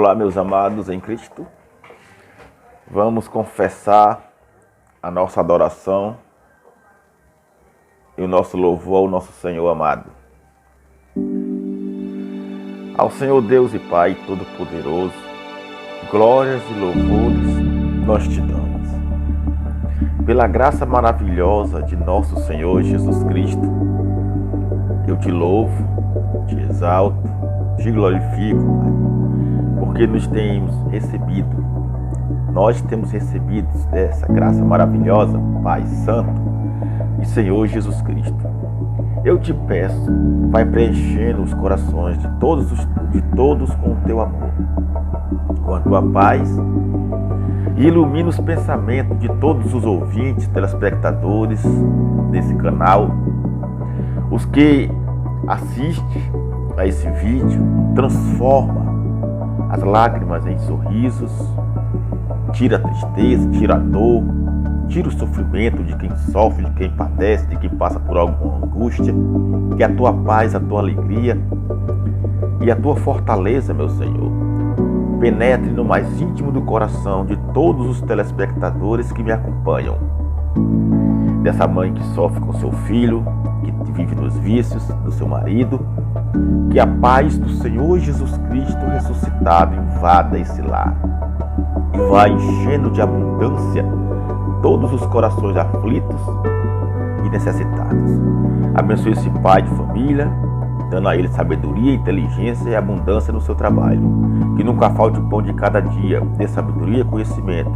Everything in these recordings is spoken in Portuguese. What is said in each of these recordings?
Olá, meus amados em Cristo. Vamos confessar a nossa adoração e o nosso louvor ao nosso Senhor amado. Ao Senhor Deus e Pai Todo-Poderoso, glórias e louvores nós te damos. Pela graça maravilhosa de nosso Senhor Jesus Cristo, eu te louvo, te exalto, te glorifico, Pai, porque nós temos recebido dessa graça maravilhosa, Pai Santo e Senhor Jesus Cristo. Eu te peço, vai preenchendo os corações de todos com o teu amor, com a tua paz, e ilumina os pensamentos de todos os ouvintes, telespectadores desse canal, os que assistem a esse vídeo, transforma as lágrimas em sorrisos, tira a tristeza, tira a dor, tira o sofrimento de quem sofre, de quem padece, de quem passa por alguma angústia. Que a tua paz, a tua alegria e a tua fortaleza, meu Senhor, penetre no mais íntimo do coração de todos os telespectadores que me acompanham. Dessa mãe que sofre com seu filho, que vive nos vícios do seu marido, que a paz do Senhor Jesus Cristo ressuscitado invada esse lar e vai enchendo de abundância todos os corações aflitos e necessitados. Abençoe esse pai de família, dando a ele sabedoria, inteligência e abundância no seu trabalho. Que nunca falte o pão de cada dia, dê sabedoria e conhecimento,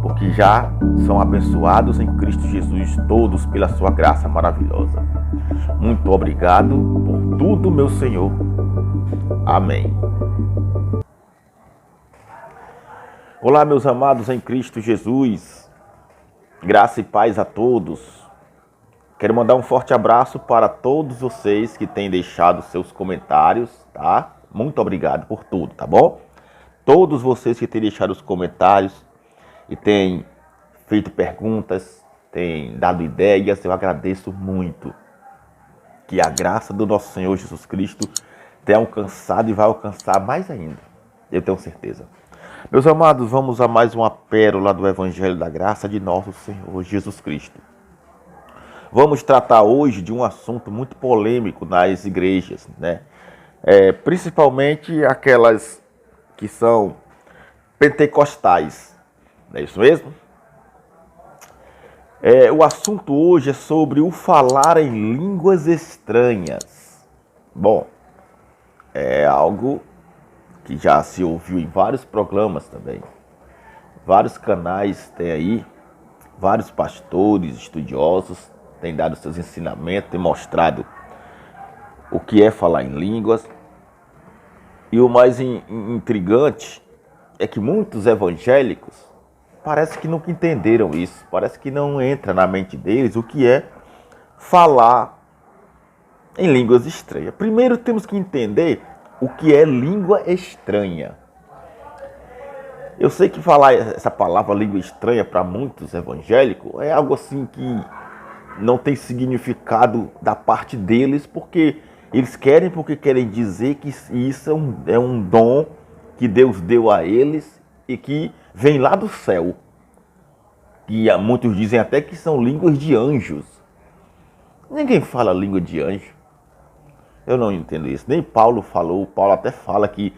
porque já são abençoados em Cristo Jesus todos pela sua graça maravilhosa. Muito obrigado por tudo, meu Senhor. Amém. Olá, meus amados em Cristo Jesus. Graça e paz a todos. Quero mandar um forte abraço para todos vocês que têm deixado seus comentários, tá? Muito obrigado por tudo, tá bom? Todos vocês que têm deixado os comentários e têm feito perguntas, têm dado ideias, eu agradeço muito. Que a graça do nosso Senhor Jesus Cristo tenha alcançado e vai alcançar mais ainda, eu tenho certeza. Meus amados, vamos a mais uma pérola do Evangelho da Graça de nosso Senhor Jesus Cristo. Vamos tratar hoje de um assunto muito polêmico nas igrejas, né? Principalmente aquelas que são pentecostais, não é isso mesmo? O assunto hoje é sobre o falar em línguas estranhas. Bom, é algo que já se ouviu em vários programas também. Vários canais têm aí, vários pastores, estudiosos têm dado seus ensinamentos, têm mostrado o que é falar em línguas. E o mais intrigante é que muitos evangélicos parece que nunca entenderam isso, parece que não entra na mente deles o que é falar em línguas estranhas. Primeiro temos que entender o que é língua estranha. Eu sei que falar essa palavra língua estranha para muitos evangélicos é algo assim que não tem significado da parte deles, porque porque querem dizer que isso é um dom que Deus deu a eles e que vem lá do céu. E muitos dizem até que são línguas de anjos. Ninguém fala língua de anjo. Eu não entendo isso. Nem Paulo falou. Paulo até fala que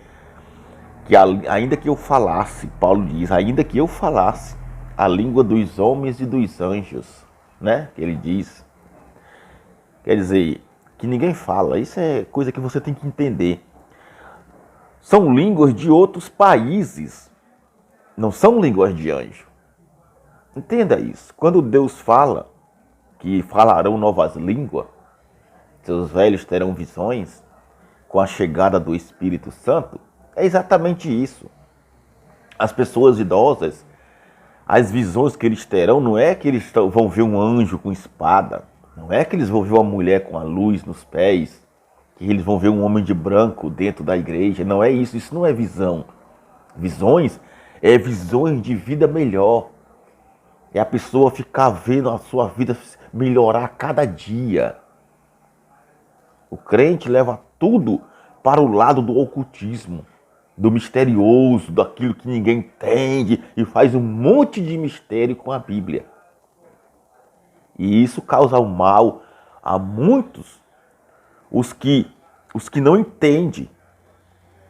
ainda que eu falasse, Paulo diz, ainda que eu falasse a língua dos homens e dos anjos, né? Que ele diz. Quer dizer, que ninguém fala. Isso é coisa que você tem que entender. São línguas de outros países. Não são línguas de anjo. Entenda isso. Quando Deus fala que falarão novas línguas, seus velhos terão visões com a chegada do Espírito Santo, é exatamente isso. As pessoas idosas, as visões que eles terão, não é que eles vão ver um anjo com espada, não é que eles vão ver uma mulher com a luz nos pés, que eles vão ver um homem de branco dentro da igreja, não é isso, isso não é visão. Visões é visões de vida melhor. É a pessoa ficar vendo a sua vida melhorar a cada dia. O crente leva tudo para o lado do ocultismo. do misterioso, daquilo que ninguém entende, e faz um monte de mistério com a Bíblia. E isso causa o mal a muitos, os que não entendem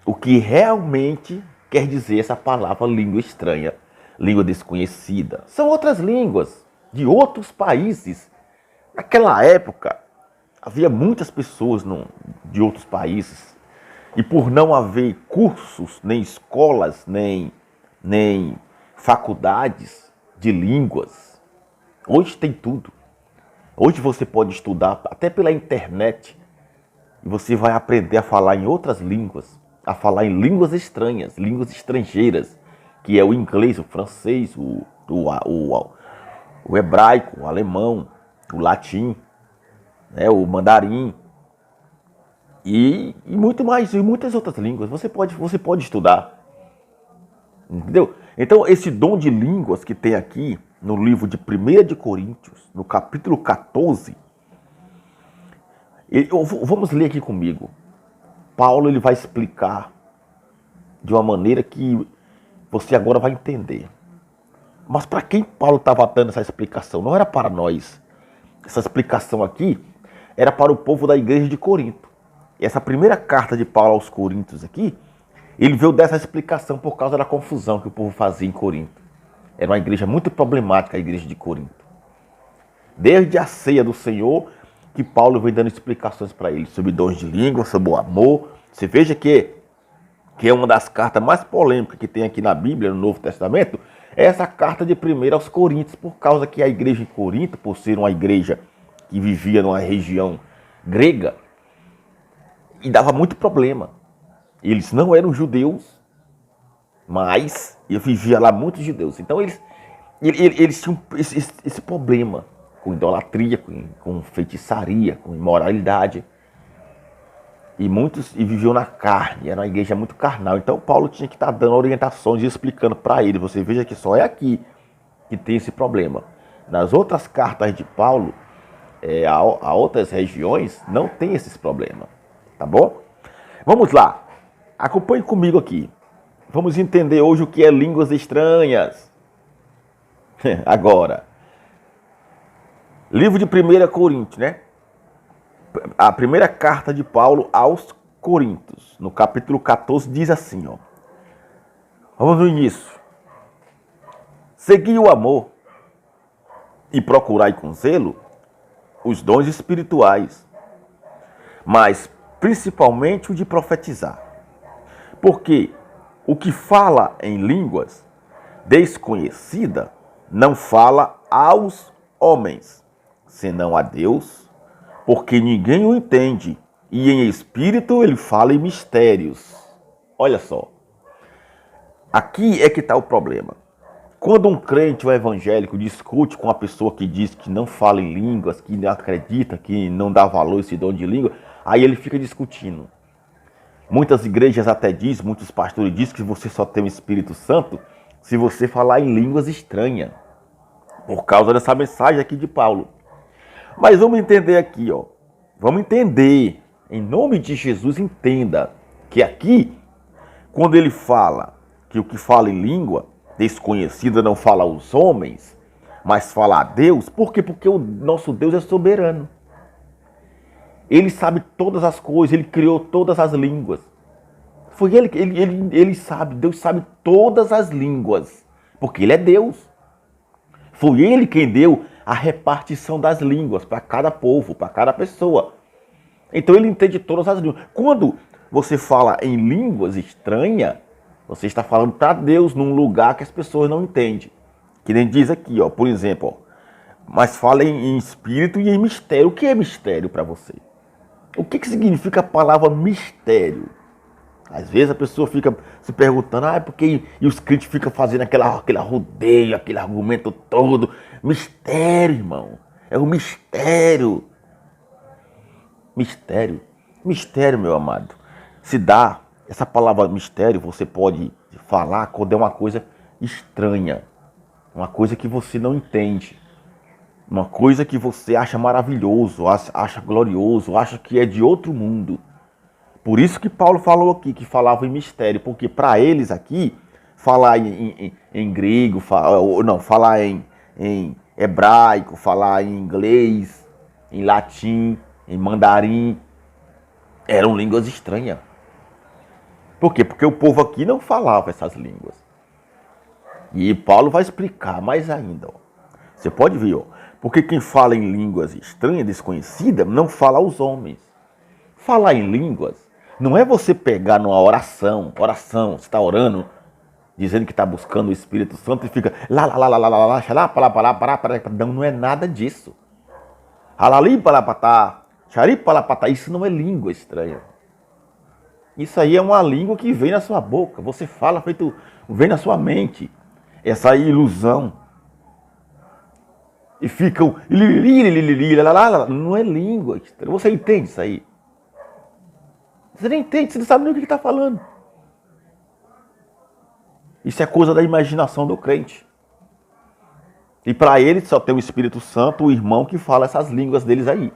o que realmente quer dizer essa palavra língua estranha, língua desconhecida. São outras línguas de outros países. Naquela época, havia muitas pessoas de outros países. E por não haver cursos, nem escolas, nem faculdades de línguas, hoje tem tudo. Hoje você pode estudar até pela internet e você vai aprender a falar em outras línguas, a falar em línguas estranhas, línguas estrangeiras, que é o inglês, o francês, o hebraico, o alemão, o latim, né, o mandarim e muito mais, e muitas outras línguas. Você pode estudar, entendeu? Então esse dom de línguas que tem aqui no livro de 1 de Coríntios, no capítulo 14, vamos ler aqui comigo. Paulo ele vai explicar de uma maneira que você agora vai entender. Mas para quem Paulo estava dando essa explicação? Não era para nós. Essa explicação aqui era para o povo da igreja de Corinto. E essa primeira carta de Paulo aos Coríntios aqui, ele veio dessa explicação por causa da confusão que o povo fazia em Corinto. Era uma igreja muito problemática, a igreja de Corinto. Desde a ceia do Senhor, que Paulo vem dando explicações para eles sobre dons de língua, sobre o amor. Você veja que é uma das cartas mais polêmicas que tem aqui na Bíblia, no Novo Testamento, é essa carta de 1 aos Coríntios, por causa que a igreja em Corinto, por ser uma igreja que vivia numa região grega, e dava muito problema. Eles não eram judeus, mas vivia lá muitos judeus. Então eles tinham esse problema com idolatria, com feitiçaria, com imoralidade. E muitos viviam na carne, era uma igreja muito carnal. Então Paulo tinha que estar dando orientações e explicando para eles. Você veja que só é aqui que tem esse problema. Nas outras cartas de Paulo, a outras regiões, não tem esses problemas. Tá bom? Vamos lá. Acompanhe comigo aqui. Vamos entender hoje o que é línguas estranhas. Agora, livro de 1 Coríntios, né? A primeira carta de Paulo aos Coríntios, no capítulo 14, diz assim, ó. Vamos no início. Segui o amor e procurai com zelo os dons espirituais, mas principalmente o de profetizar. Porque o que fala em línguas desconhecida não fala aos homens, senão a Deus, porque ninguém o entende, e em espírito ele fala em mistérios. Olha só, aqui é que está o problema. Quando um crente ou evangélico discute com uma pessoa que diz que não fala em línguas, que não acredita, que não dá valor a esse dom de língua, aí ele fica discutindo. Muitas igrejas até dizem, muitos pastores dizem que você só tem o Espírito Santo se você falar em línguas estranhas, por causa dessa mensagem aqui de Paulo. Mas vamos entender aqui, ó. Vamos entender, em nome de Jesus, entenda que aqui, quando ele fala que o que fala em língua desconhecida não fala aos homens, mas fala a Deus. Por quê? Porque o nosso Deus é soberano. Ele sabe todas as coisas, ele criou todas as línguas. Foi ele sabe, Deus sabe todas as línguas, porque ele é Deus. Foi ele quem deu a repartição das línguas para cada povo, para cada pessoa. Então ele entende todas as línguas. Quando você fala em línguas estranhas, você está falando para Deus num lugar que as pessoas não entendem. Que nem diz aqui, ó, por exemplo, ó, mas fala em espírito e em mistério. O que é mistério para você? O que significa a palavra mistério? Às vezes a pessoa fica se perguntando, porque e os crentes ficam fazendo aquele rodeio, aquele argumento todo. Mistério, irmão. É o mistério. Mistério. Mistério, meu amado. Se dá, essa palavra mistério, você pode falar quando é uma coisa estranha. Uma coisa que você não entende. Uma coisa que você acha maravilhoso, acha glorioso, acha que é de outro mundo. Por isso que Paulo falou aqui, que falava em mistério, porque para eles aqui, falar em grego, falar em hebraico, falar em inglês, em latim, em mandarim, eram línguas estranhas. Por quê? Porque o povo aqui não falava essas línguas. E Paulo vai explicar mais ainda. Ó. Você pode ver, ó, porque quem fala em línguas estranhas, desconhecidas, não fala aos homens. Falar em línguas não é você pegar numa oração, você está orando, dizendo que está buscando o Espírito Santo e fica não é nada disso. Isso não é língua estranha. Isso aí é uma língua que vem na sua boca. Você fala, vem na sua mente. Essa ilusão. E ficam. Não é língua estranha. Você entende isso aí? Você nem entende, você não sabe nem o que está falando. Isso é coisa da imaginação do crente. E para ele só tem o Espírito Santo, o irmão que fala essas línguas deles aí.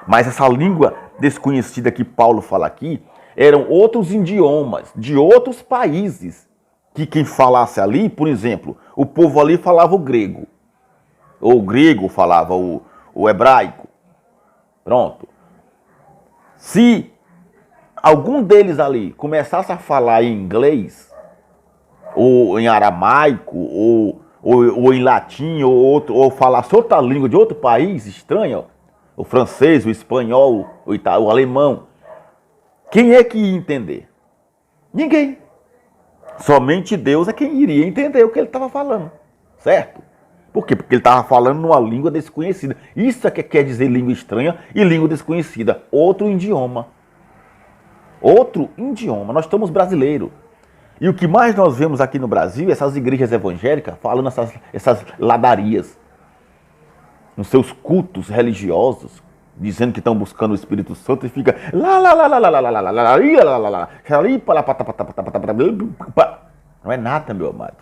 Mas essa língua desconhecida que Paulo fala aqui, eram outros idiomas de outros países. Que quem falasse ali, por exemplo, o povo ali falava o grego. Ou o grego falava o hebraico. Pronto. Se algum deles ali começasse a falar em inglês, ou em aramaico, ou em latim, ou falasse outra língua de outro país estranho, o francês, o espanhol, o alemão, quem é que ia entender? Ninguém. Somente Deus é quem iria entender o que ele estava falando, certo? Por quê? Porque ele estava falando numa língua desconhecida. Isso é que quer dizer língua estranha e língua desconhecida. Outro idioma. Outro idioma. Nós estamos brasileiros. E o que mais nós vemos aqui no Brasil é essas igrejas evangélicas falando essas ladarias. Nos seus cultos religiosos, dizendo que estão buscando o Espírito Santo e fica não é nada, meu amado.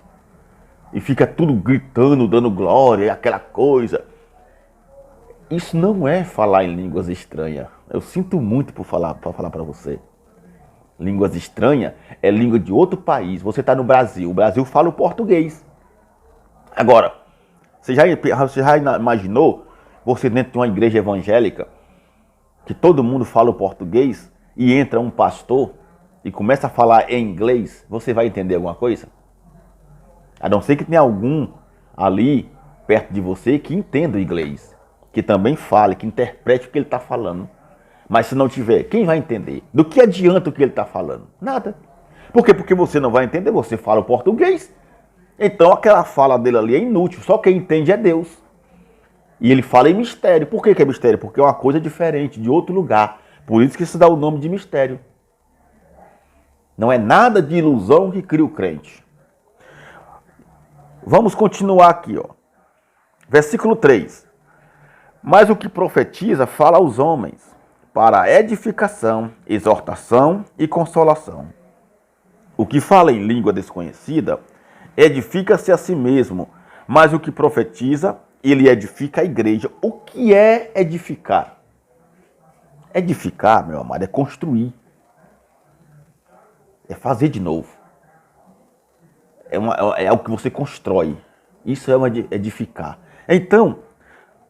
E fica tudo gritando, dando glória, aquela coisa. Isso não é falar em línguas estranhas. Eu sinto muito para falar para você. Línguas estranhas é língua de outro país. Você está no Brasil. O Brasil fala o português. Agora, você já imaginou você dentro de uma igreja evangélica que todo mundo fala o português e entra um pastor e começa a falar em inglês? Você vai entender alguma coisa? A não ser que tenha algum ali perto de você que entenda o inglês, que também fale, que interprete o que ele está falando. Mas se não tiver, quem vai entender? Do que adianta o que ele está falando? Nada. Por quê? Porque você não vai entender, você fala o português. Então aquela fala dele ali é inútil, só quem entende é Deus. E ele fala em mistério. Por que é mistério? Porque é uma coisa diferente, de outro lugar. Por isso que se dá o nome de mistério. Não é nada de ilusão que cria o crente. Vamos continuar aqui, ó. Versículo 3. Mas o que profetiza fala aos homens, para edificação, exortação e consolação. O que fala em língua desconhecida edifica-se a si mesmo, mas o que profetiza, ele edifica a igreja. O que é edificar? Edificar, meu amado, é construir. É fazer de novo. É o que você constrói. Isso é edificar. Então,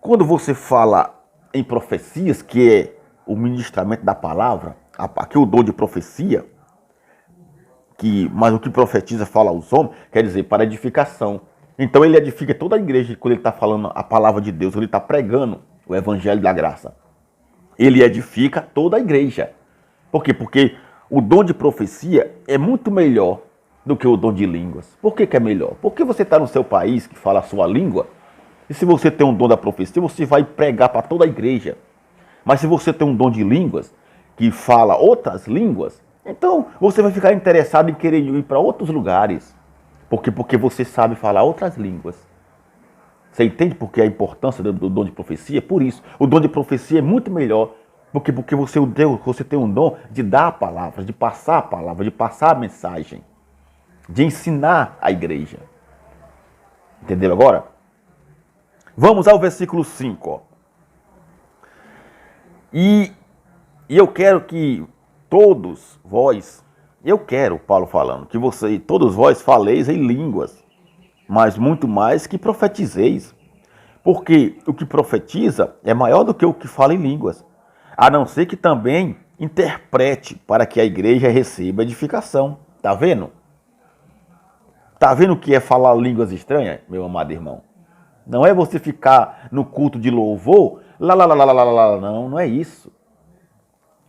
quando você fala em profecias, que é o ministramento da palavra, aqui o dom de profecia, mas o que profetiza fala aos homens, quer dizer, para edificação. Então ele edifica toda a igreja quando ele está falando a palavra de Deus, ele está pregando o evangelho da graça. Ele edifica toda a igreja. Por quê? Porque o dom de profecia é muito melhor do que o dom de línguas. Por que é melhor? Porque você está no seu país que fala a sua língua, e se você tem um dom da profecia, você vai pregar para toda a igreja. Mas se você tem um dom de línguas, que fala outras línguas, então você vai ficar interessado em querer ir para outros lugares. Porque você sabe falar outras línguas. Você entende por que a importância do dom de profecia? Por isso, o dom de profecia é muito melhor. Porque você tem um dom de dar a palavra, de passar a palavra, de passar a mensagem. De ensinar a igreja. Entendeu agora? Vamos ao versículo 5. Ó. E eu quero que todos vós, eu quero, Paulo falando, que todos vós faleis em línguas, mas muito mais que profetizeis. Porque o que profetiza é maior do que o que fala em línguas, a não ser que também interprete para que a igreja receba edificação. Tá vendo? Tá vendo o que é falar línguas estranhas, meu amado irmão? Não é você ficar no culto de louvor, não é isso.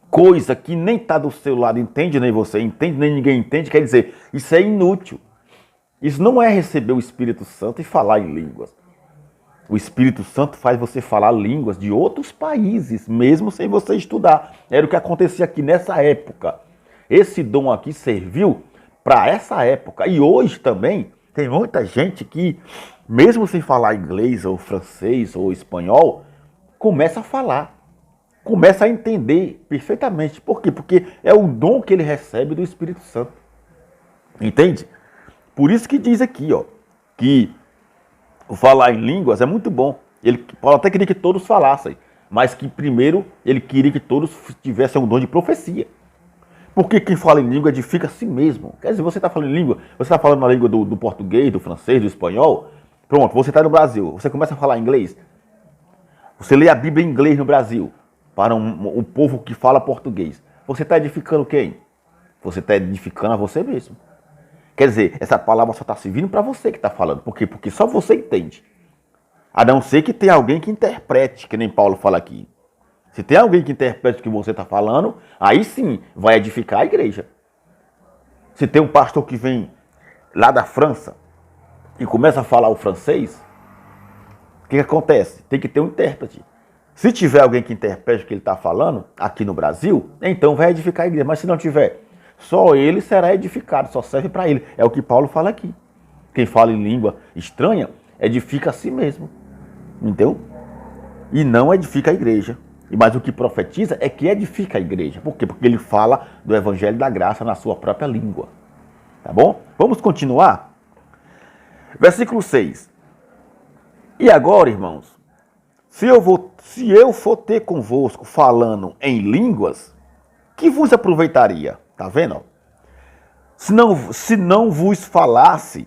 Coisa que nem tá do seu lado, entende, nem você entende, nem ninguém entende, quer dizer, isso é inútil. Isso não é receber o Espírito Santo e falar em línguas. O Espírito Santo faz você falar línguas de outros países, mesmo sem você estudar. Era o que acontecia aqui nessa época. Esse dom aqui serviu para essa época. E hoje também tem muita gente que, mesmo sem falar inglês ou francês ou espanhol, começa a falar. Começa a entender perfeitamente. Por quê? Porque é o dom que ele recebe do Espírito Santo. Entende? Por isso que diz aqui, ó, que o falar em línguas é muito bom. Paulo até queria que todos falassem, mas que primeiro ele queria que todos tivessem um dom de profecia. Porque quem fala em língua edifica a si mesmo. Quer dizer, você está falando em língua, você está falando na língua do português, do francês, do espanhol. Pronto, você está no Brasil, você começa a falar inglês. Você lê a Bíblia em inglês no Brasil, para um povo que fala português. Você está edificando quem? Você está edificando a você mesmo. Quer dizer, essa palavra só está servindo para você que está falando. Por quê? Porque só você entende. A não ser que tenha alguém que interprete, que nem Paulo fala aqui. Se tem alguém que interprete o que você está falando, aí sim vai edificar a igreja. Se tem um pastor que vem lá da França e começa a falar o francês, o que acontece? Tem que ter um intérprete. Se tiver alguém que interprete o que ele está falando aqui no Brasil, então vai edificar a igreja. Mas se não tiver, só ele será edificado, só serve para ele. É o que Paulo fala aqui. Quem fala em língua estranha, edifica a si mesmo. Entendeu? E não edifica a igreja. Mas o que profetiza é que edifica a igreja. Por quê? Porque ele fala do evangelho da graça na sua própria língua. Tá bom? Vamos continuar? Versículo 6. E agora, irmãos, se eu for ter convosco falando em línguas, que vos aproveitaria? Tá vendo? Se não vos falasse,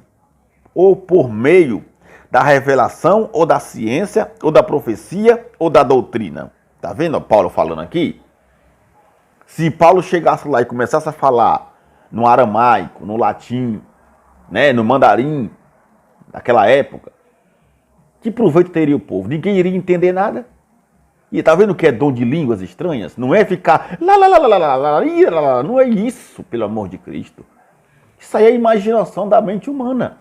ou por meio da revelação, ou da ciência, ou da profecia, ou da doutrina. Tá vendo Paulo falando aqui? Se Paulo chegasse lá e começasse a falar no aramaico, no latim, né, no mandarim, naquela época, que proveito teria o povo? Ninguém iria entender nada. E tá vendo que é dom de línguas estranhas? Não é ficar não é isso, pelo amor de Cristo. Isso aí é a imaginação da mente humana.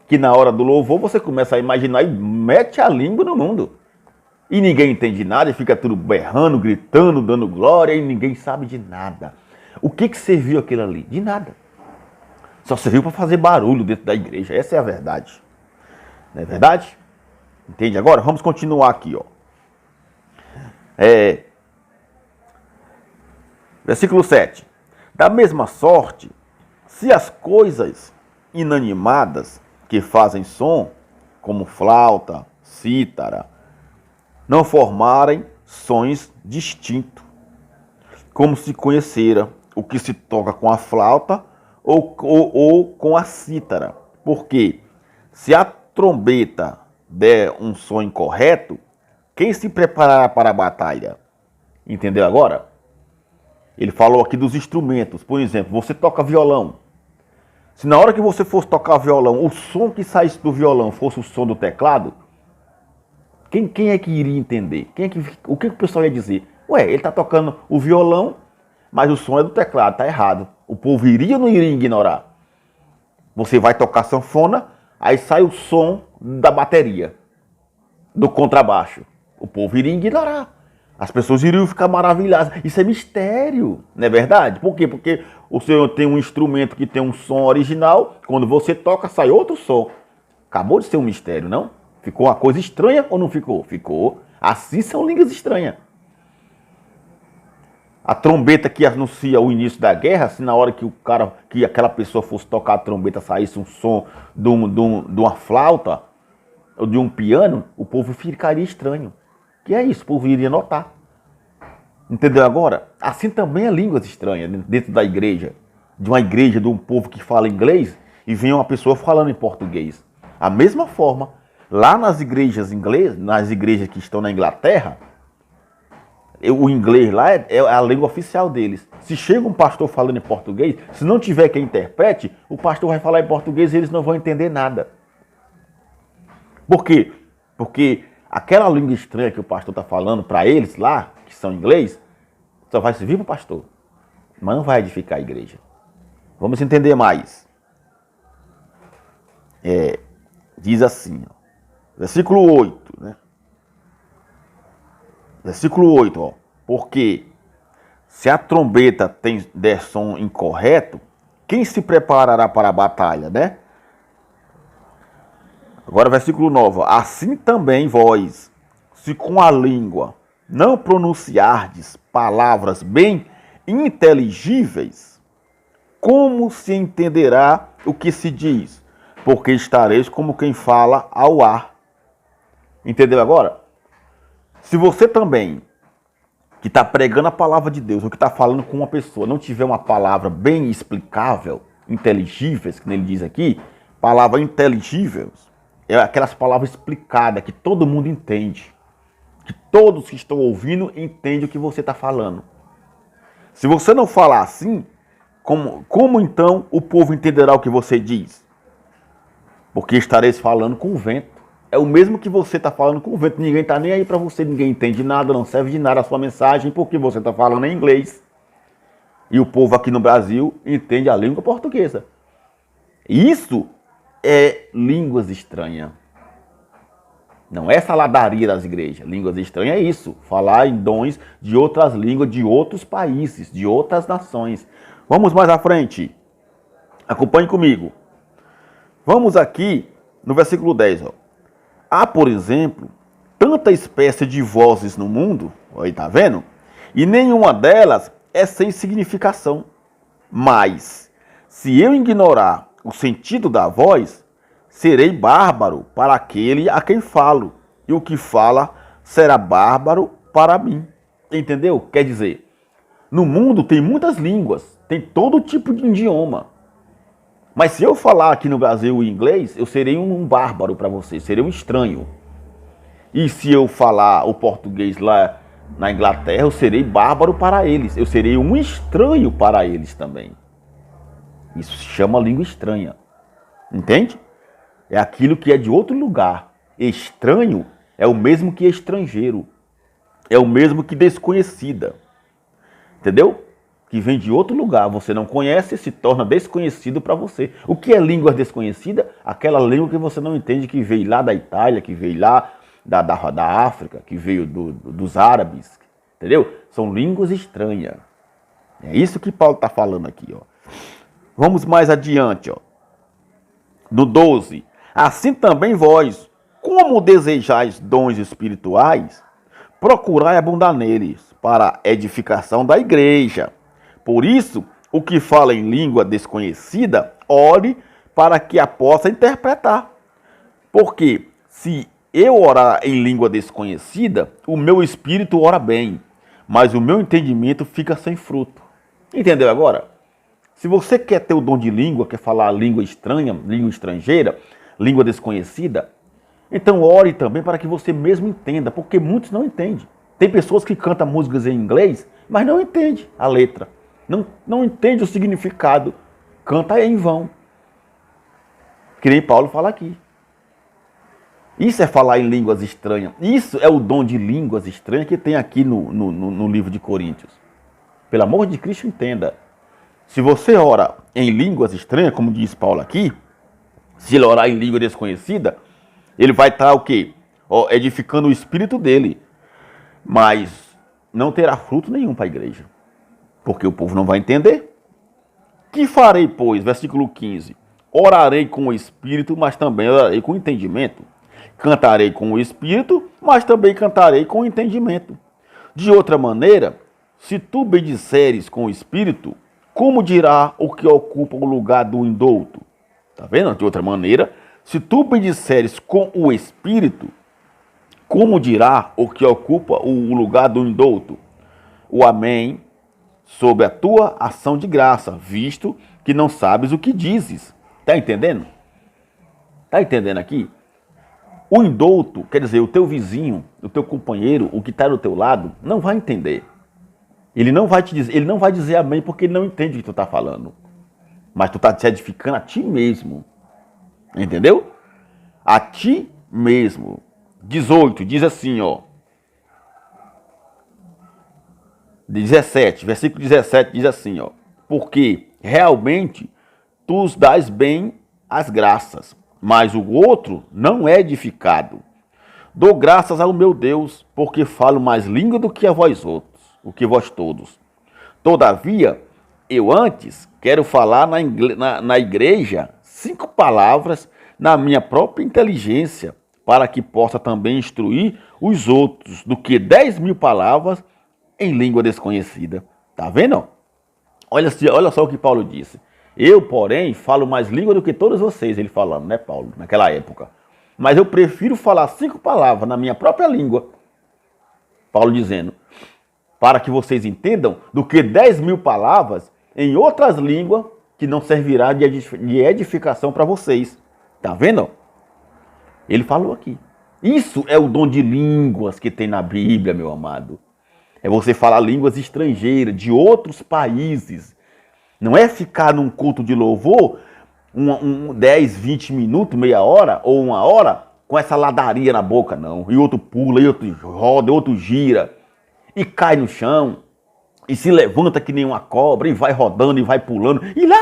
Que na hora do louvor você começa a imaginar e mete a língua no mundo. E ninguém entende nada e fica tudo berrando, gritando, dando glória e ninguém sabe de nada. O que serviu aquilo ali? De nada. Só serviu para fazer barulho dentro da igreja. Essa é a verdade. Não é verdade? Entende agora? Vamos continuar aqui, ó. Versículo 7. Da mesma sorte, se as coisas inanimadas que fazem som, como flauta, cítara, não formarem sons distintos, como se conhecera o que se toca com a flauta ou com a cítara. Porque se a trombeta der um som incorreto, quem se preparará para a batalha? Entendeu agora? Ele falou aqui dos instrumentos. Por exemplo, você toca violão. Se na hora que você fosse tocar violão, o som que saísse do violão fosse o som do teclado, quem é que iria entender? O que o pessoal ia dizer? Ué, ele está tocando o violão, mas o som é do teclado, está errado. O povo iria ou não iria ignorar? Você vai tocar sanfona, aí sai o som da bateria, do contrabaixo. O povo iria ignorar. As pessoas iriam ficar maravilhadas. Isso é mistério, não é verdade? Por quê? Porque o senhor tem um instrumento que tem um som original, quando você toca sai outro som. Acabou de ser um mistério, não? Ficou uma coisa estranha ou não ficou? Ficou. Assim são línguas estranhas. A trombeta que anuncia o início da guerra, se na hora que aquela pessoa fosse tocar a trombeta saísse um som de uma flauta ou de um piano, o povo ficaria estranho. Que é isso? O povo iria notar. Entendeu agora? Assim também é línguas estranhas dentro da igreja. De uma igreja, de um povo que fala inglês e vem uma pessoa falando em português. A mesma forma, lá nas igrejas inglesas, nas igrejas que estão na Inglaterra, o inglês lá é a língua oficial deles. Se chega um pastor falando em português, se não tiver quem interprete, o pastor vai falar em português e eles não vão entender nada. Por quê? Porque aquela língua estranha que o pastor está falando para eles lá, que são inglês, só vai servir para o pastor, mas não vai edificar a igreja. Vamos entender mais. Diz assim, ó, versículo 8, né? Versículo 8, ó. Porque se a trombeta der som incorreto, quem se preparará para a batalha, né? Agora, versículo 9. Assim também vós, se com a língua não pronunciardes palavras bem inteligíveis, como se entenderá o que se diz? Porque estareis como quem fala ao ar. Entendeu agora? Se você também, que está pregando a palavra de Deus, ou que está falando com uma pessoa, não tiver uma palavra bem explicável, inteligíveis, que ele diz aqui, palavra inteligíveis, é aquelas palavras explicadas, que todo mundo entende. Que todos que estão ouvindo entendem o que você está falando. Se você não falar assim, como então o povo entenderá o que você diz? Porque estareis falando com o vento. É o mesmo que você está falando com o vento. Ninguém está nem aí para você, ninguém entende nada, não serve de nada a sua mensagem, porque você está falando em inglês. E o povo aqui no Brasil entende a língua portuguesa. Isso é línguas estranhas. Não é saladaria das igrejas. Línguas estranhas é isso. Falar em dons de outras línguas, de outros países, de outras nações. Vamos mais à frente. Acompanhe comigo. Vamos aqui no versículo 10. Ó. Há, por exemplo, tanta espécie de vozes no mundo, aí tá vendo? E nenhuma delas é sem significação. Mas, se eu ignorar o sentido da voz, serei bárbaro para aquele a quem falo, e o que fala será bárbaro para mim. Entendeu? Quer dizer, no mundo tem muitas línguas, tem todo tipo de idioma. Mas se eu falar aqui no Brasil o inglês, eu serei um bárbaro para você, serei um estranho. E se eu falar o português lá na Inglaterra, eu serei bárbaro para eles, eu serei um estranho para eles também. Isso se chama língua estranha. Entende? É aquilo que é de outro lugar. Estranho é o mesmo que estrangeiro. É o mesmo que desconhecida. Entendeu? Que vem de outro lugar, você não conhece, se torna desconhecido para você. O que é língua desconhecida? Aquela língua que você não entende, que veio lá da Itália, que veio lá da África, que veio dos árabes. Entendeu? São línguas estranhas. É isso que Paulo está falando aqui. Ó. Vamos mais adiante. Ó. No 12. Assim também vós, como desejais dons espirituais, procurai abundar neles, para a edificação da igreja. Por isso, o que fala em língua desconhecida, ore para que a possa interpretar. Porque se eu orar em língua desconhecida, o meu espírito ora bem, mas o meu entendimento fica sem fruto. Entendeu agora? Se você quer ter o dom de língua, quer falar língua estranha, língua estrangeira, língua desconhecida, então ore também para que você mesmo entenda, porque muitos não entendem. Tem pessoas que cantam músicas em inglês, mas não entendem a letra. Não entende o significado. Canta em vão. Que nem Paulo fala aqui. Isso é falar em línguas estranhas. Isso é o dom de línguas estranhas que tem aqui no livro de Coríntios. Pelo amor de Cristo, entenda. Se você ora em línguas estranhas, como diz Paulo aqui, se ele orar em língua desconhecida, ele vai estar o quê? Edificando o espírito dele. Mas não terá fruto nenhum para a igreja. Porque o povo não vai entender. Que farei, pois? Versículo 15. Orarei com o espírito, mas também orarei com o entendimento. Cantarei com o espírito, mas também cantarei com o entendimento. De outra maneira, se tu bendisseres com o espírito, como dirá o que ocupa o lugar do indouto? Tá vendo? De outra maneira, se tu bendisseres com o espírito, como dirá o que ocupa o lugar do indouto? o amém sobre a tua ação de graça, visto que não sabes o que dizes. Tá entendendo? Tá entendendo aqui? O indouto, quer dizer, o teu vizinho, o teu companheiro, o que está do teu lado, não vai entender. Ele não vai te dizer, ele não vai dizer amém porque ele não entende o que tu está falando. Mas tu está te edificando a ti mesmo. Entendeu? A ti mesmo. 18, diz assim, ó. 17, versículo 17 diz assim, ó. Porque realmente tu os dás bem as graças, mas o outro não é edificado. Dou graças ao meu Deus, porque falo mais língua do que a vós outros, o que vós todos. Todavia, eu antes quero falar na igreja 5 palavras na minha própria inteligência, para que possa também instruir os outros, do que 10.000 palavras em língua desconhecida. Tá vendo? Olha só o que Paulo disse. Eu, porém, falo mais língua do que todos vocês, ele falando, né, Paulo, naquela época. Mas eu prefiro falar 5 palavras na minha própria língua, Paulo dizendo, para que vocês entendam, do que 10.000 palavras em outras línguas que não servirá de edificação para vocês. Tá vendo? Ele falou aqui. Isso é o dom de línguas que tem na Bíblia, meu amado. É você falar línguas estrangeiras, de outros países. Não é ficar num culto de louvor 10, 20 minutos, meia hora ou 1 hora com essa ladaria na boca, não. E outro pula, e outro roda, e outro gira. E cai no chão. E se levanta que nem uma cobra, e vai rodando, e vai pulando. E lá,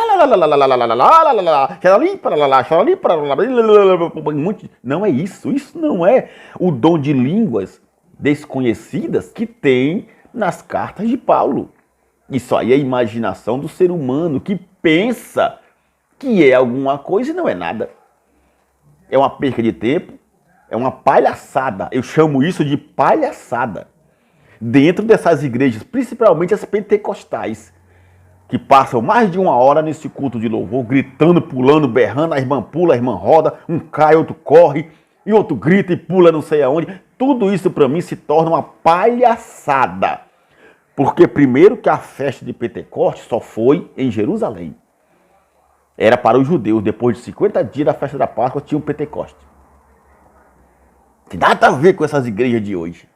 não é isso. Isso não é o dom de línguas desconhecidas que tem nas cartas de Paulo. Isso aí é a imaginação do ser humano que pensa que é alguma coisa e não é nada. É uma perca de tempo, é uma palhaçada. Eu chamo isso de palhaçada. Dentro dessas igrejas, principalmente as pentecostais, que passam mais de 1 hora nesse culto de louvor, gritando, pulando, berrando, a irmã pula, a irmã roda, um cai, outro corre, e outro grita e pula não sei aonde. Tudo isso para mim se torna uma palhaçada. Porque primeiro que a festa de Pentecostes só foi em Jerusalém. Era para os judeus, depois de 50 dias da festa da Páscoa tinha um Pentecostes. Tem nada a ver com essas igrejas de hoje.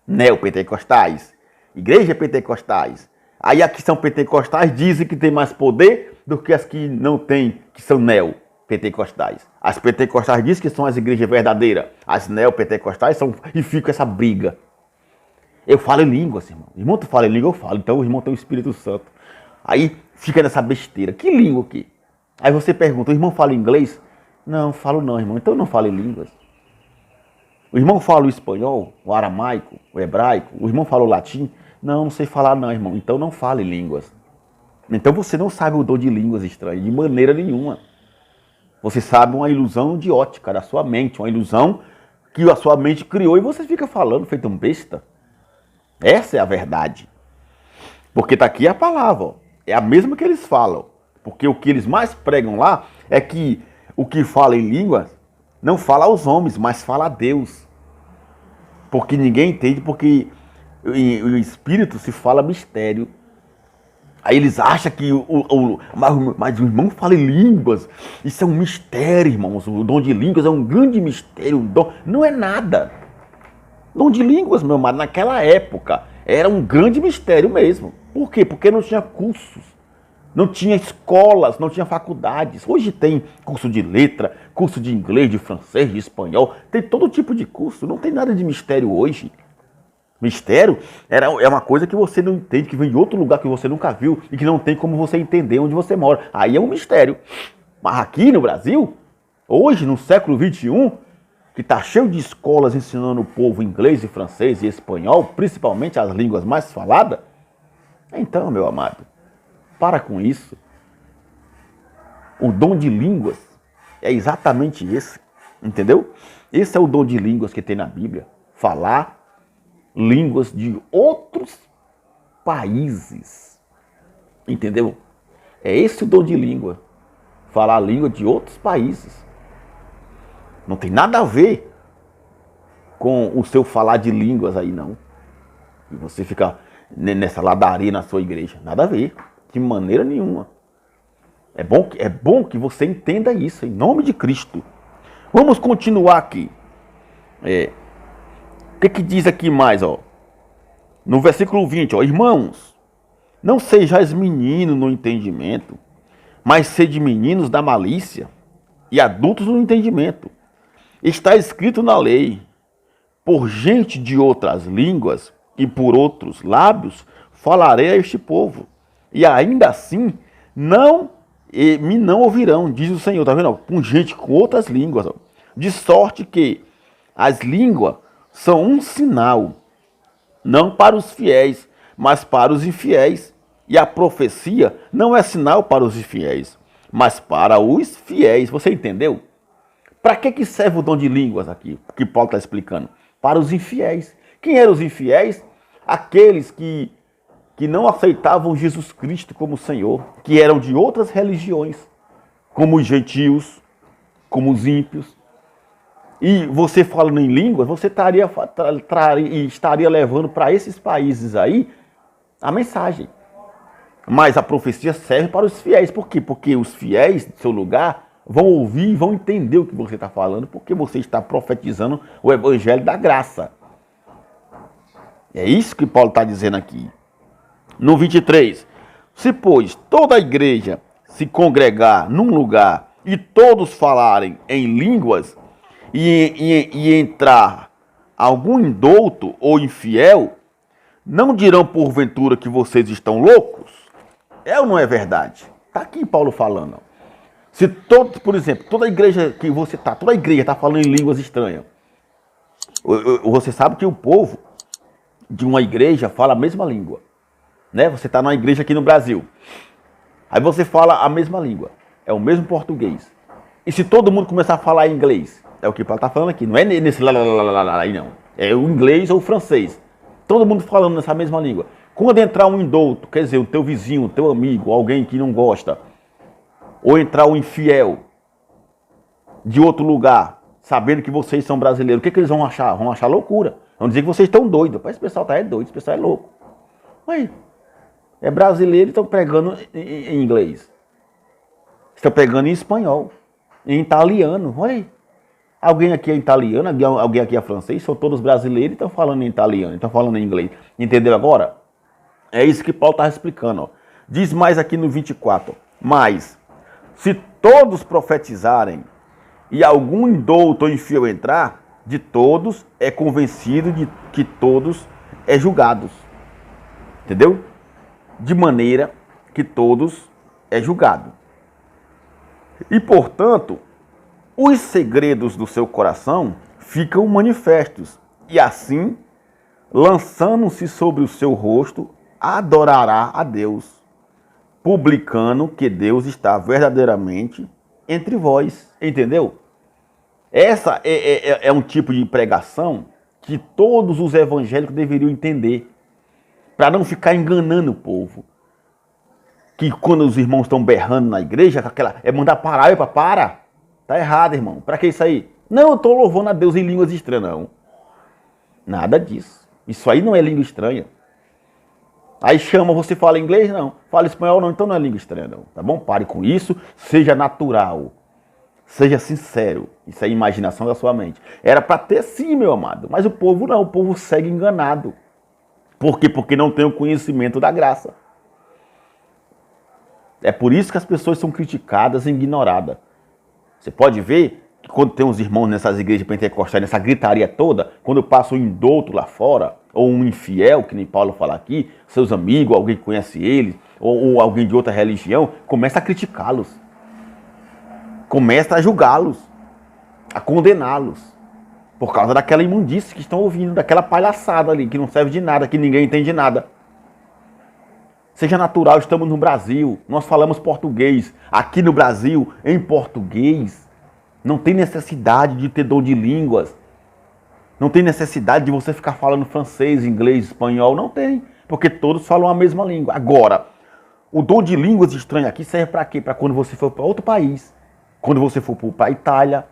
Neopentecostais, igrejas pentecostais. Aí as que são pentecostais dizem que tem mais poder do que as que não têm, que são neopentecostais. As pentecostais dizem que são as igrejas verdadeiras. As neopentecostais são, e fica essa briga. Eu falo em línguas, irmão. Irmão, tu fala em língua, eu falo. Então o irmão tem o Espírito Santo. Aí fica nessa besteira. Que língua aqui? Aí você pergunta, o irmão fala inglês? Não, falo não, irmão. Então eu não falo em línguas. O irmão fala o espanhol, o aramaico, o hebraico? O irmão fala o latim? Não, não sei falar não, irmão. Então não fale línguas. Então você não sabe o dom de línguas estranhas, de maneira nenhuma. Você sabe uma ilusão de ótica da sua mente, uma ilusão que a sua mente criou e você fica falando feito um besta. Essa é a verdade. Porque está aqui a palavra, ó. É a mesma que eles falam. Porque o que eles mais pregam lá é que o que fala em línguas não fala aos homens, mas fala a Deus. Porque ninguém entende, porque o Espírito se fala mistério. Aí eles acham que mas o irmão fala em línguas. Isso é um mistério, irmãos. O dom de línguas é um grande mistério. Não é nada. Dom de línguas, meu amado, naquela época era um grande mistério mesmo. Por quê? Porque não tinha cursos. Não tinha escolas, não tinha faculdades. Hoje tem curso de letra, curso de inglês, de francês, de espanhol. Tem todo tipo de curso. Não tem nada de mistério hoje. Mistério é uma coisa que você não entende, que vem de outro lugar que você nunca viu e que não tem como você entender onde você mora. Aí é um mistério. Mas aqui no Brasil, hoje, no século XXI, que está cheio de escolas ensinando o povo inglês e francês e espanhol, principalmente as línguas mais faladas, então, meu amado, para com isso. O dom de línguas é exatamente esse, entendeu? Esse é o dom de línguas que tem na Bíblia. Falar línguas de outros países, entendeu? É esse o dom de língua. Falar a língua de outros países. Não tem nada a ver com o seu falar de línguas aí, não. E você fica nessa ladaria na sua igreja. Nada a ver, de maneira nenhuma. É bom que você entenda isso, em nome de Cristo. Vamos continuar aqui. O que diz aqui mais, ó? No versículo 20, ó. Irmãos, não sejais meninos no entendimento, mas sede meninos da malícia e adultos no entendimento. Está escrito na lei, por gente de outras línguas e por outros lábios falarei a este povo, e ainda assim me não ouvirão, diz o Senhor. Tá vendo? Com gente com outras línguas, ó. De sorte que as línguas são um sinal, não para os fiéis, mas para os infiéis. E a profecia não é sinal para os infiéis, mas para os fiéis. Você entendeu? Para que serve o dom de línguas aqui? Que Paulo está explicando. Para os infiéis. Quem eram os infiéis? Aqueles que não aceitavam Jesus Cristo como Senhor, que eram de outras religiões, como os gentios, como os ímpios. E você falando em línguas, você estaria levando para esses países aí a mensagem. Mas a profecia serve para os fiéis. Por quê? Porque os fiéis do seu lugar vão ouvir e vão entender o que você está falando, porque você está profetizando o evangelho da graça. É isso que Paulo está dizendo aqui. No 23. Se, pois, toda a igreja se congregar num lugar e todos falarem em línguas e entrar algum indouto ou infiel, não dirão porventura que vocês estão loucos? É ou não é verdade? Está aqui Paulo falando. Se todos, por exemplo, toda a igreja que você está, toda a igreja está falando em línguas estranhas. Você sabe que o povo de uma igreja fala a mesma língua. Né? Você está numa igreja aqui no Brasil. Aí você fala a mesma língua. É o mesmo português. E se todo mundo começar a falar inglês? É o que Paulo está falando aqui. Não é nesse lá aí não. É o inglês ou o francês. Todo mundo falando nessa mesma língua. Quando entrar um indouto, quer dizer, o teu vizinho, o teu amigo, alguém que não gosta, ou entrar um infiel de outro lugar, sabendo que vocês são brasileiros, o que eles vão achar? Vão achar loucura. Vão dizer que vocês estão doidos. Esse pessoal tá doido, esse pessoal é louco. Mas é brasileiro e estão pregando em inglês. Estão pregando em espanhol, em italiano. Olha aí. Alguém aqui é italiano, alguém aqui é francês, são todos brasileiros e estão falando em italiano, estão falando em inglês. Entendeu agora? É isso que Paulo está explicando. Ó. Diz mais aqui no 24. Mas, se todos profetizarem e algum indouto ou infiel entrar, de todos é convencido de que todos é julgados. Entendeu? De maneira que todos é julgado. E, portanto, os segredos do seu coração ficam manifestos. E assim, lançando-se sobre o seu rosto, adorará a Deus, publicando que Deus está verdadeiramente entre vós. Entendeu? Essa é um tipo de pregação que todos os evangélicos deveriam entender, para não ficar enganando o povo. Que quando os irmãos estão berrando na igreja, é mandar parar, para. Tá errado, irmão. Para que isso aí? Não, eu estou louvando a Deus em línguas estranhas, não. Nada disso. Isso aí não é língua estranha. Aí chama, você fala inglês? Não. Fala espanhol? Não. Então não é língua estranha, não. Tá bom? Pare com isso. Seja natural. Seja sincero. Isso é imaginação da sua mente. Era para ter sim, meu amado. Mas o povo não. O povo segue enganado. Por quê? Porque não tem o conhecimento da graça. É por isso que as pessoas são criticadas e ignoradas. Você pode ver que quando tem uns irmãos nessas igrejas pentecostais, nessa gritaria toda, quando passa um indouto lá fora, ou um infiel, que nem Paulo fala aqui, seus amigos, alguém que conhece eles, ou alguém de outra religião, começa a criticá-los. Começa a julgá-los, a condená-los, por causa daquela imundície que estão ouvindo, daquela palhaçada ali, que não serve de nada, que ninguém entende nada. Seja natural, estamos no Brasil, nós falamos português. Aqui no Brasil, em português, não tem necessidade de ter dom de línguas. Não tem necessidade de você ficar falando francês, inglês, espanhol. Não tem, porque todos falam a mesma língua. Agora, o dom de línguas estranhas aqui serve para quê? Para quando você for para outro país. Quando você for para a Itália,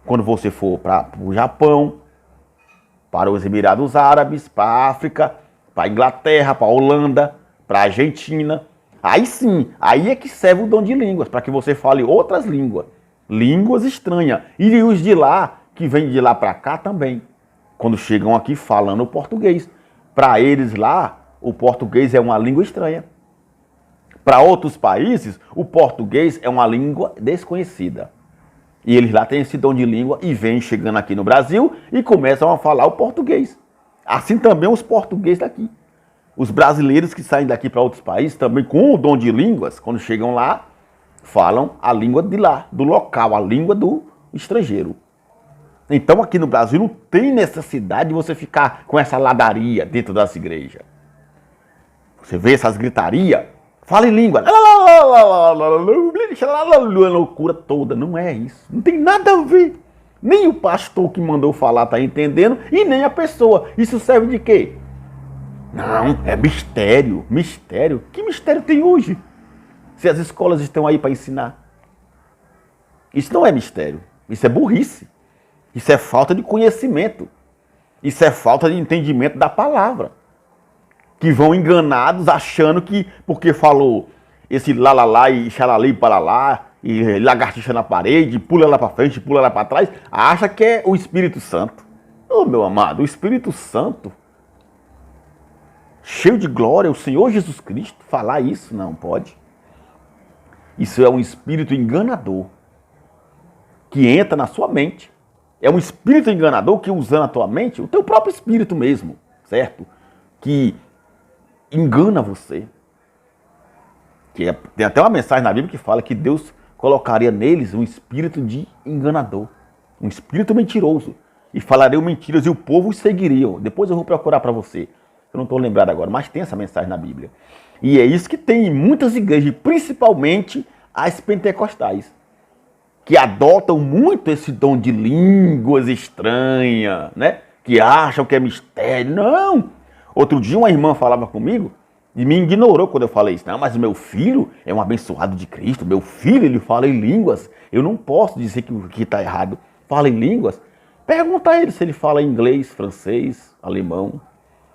quando você for para o Japão, para os Emirados Árabes, para a África, para a Inglaterra, para a Holanda, para a Argentina. Aí sim, aí é que serve o dom de línguas, para que você fale outras línguas. Línguas estranhas. E os de lá, que vêm de lá para cá também. Quando chegam aqui falando o português. Para eles lá, o português é uma língua estranha. Para outros países, o português é uma língua desconhecida. E eles lá têm esse dom de língua e vêm chegando aqui no Brasil e começam a falar o português. Assim também os portugueses daqui. Os brasileiros que saem daqui para outros países também com o dom de línguas, quando chegam lá, falam a língua de lá, do local, a língua do estrangeiro. Então aqui no Brasil não tem necessidade de você ficar com essa ladaria dentro das igrejas. Você vê essas gritarias, fala em língua, loucura toda, não é isso. Não tem nada a ver. Nem o pastor que mandou falar está entendendo e nem a pessoa. Isso serve de quê? Não, é mistério. Mistério? Que mistério tem hoje? Se as escolas estão aí para ensinar. Isso não é mistério. Isso é burrice. Isso é falta de conhecimento. Isso é falta de entendimento da palavra. Que vão enganados achando que porque falou esse lalala e xalali para lá, e lagartixa na parede, pula lá para frente, pula lá para trás, acha que é o Espírito Santo. Oh, meu amado, o Espírito Santo, cheio de glória, o Senhor Jesus Cristo, falar isso não pode. Isso é um espírito enganador que entra na sua mente. É um espírito enganador que usando a tua mente, o teu próprio espírito mesmo, certo? Que engana você. Tem até uma mensagem na Bíblia que fala que Deus colocaria neles um espírito de enganador, um espírito mentiroso, e falariam mentiras e o povo os seguiriam. Depois eu vou procurar para você, eu não estou lembrado agora, mas tem essa mensagem na Bíblia. E é isso que tem em muitas igrejas, principalmente as pentecostais, que adotam muito esse dom de línguas estranhas, né? Que acham que é mistério. Não! Outro dia uma irmã falava comigo e me ignorou quando eu falei isso. Não, mas meu filho é um abençoado de Cristo. Meu filho, ele fala em línguas. Eu não posso dizer que o que está errado. Fala em línguas. Pergunta a ele se ele fala inglês, francês, alemão.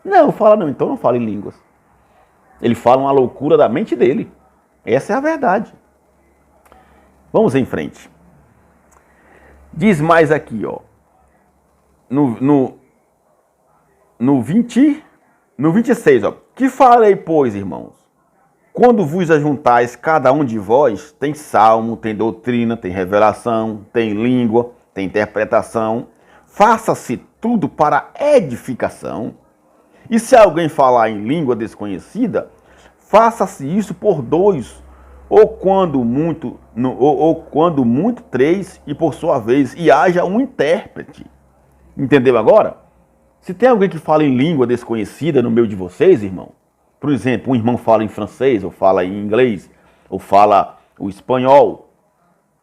Não, fala não. Então não fala em línguas. Ele fala uma loucura da mente dele. Essa é a verdade. Vamos em frente. Diz mais aqui, ó. No 26, ó. Que farei, pois, irmãos? Quando vos ajuntais, cada um de vós tem salmo, tem doutrina, tem revelação, tem língua, tem interpretação. Faça-se tudo para edificação. E se alguém falar em língua desconhecida, faça-se isso por dois, ou quando muito três, e por sua vez, e haja um intérprete. Entendeu agora? Se tem alguém que fala em língua desconhecida no meio de vocês, irmão, por exemplo, um irmão fala em francês, ou fala em inglês, ou fala o espanhol,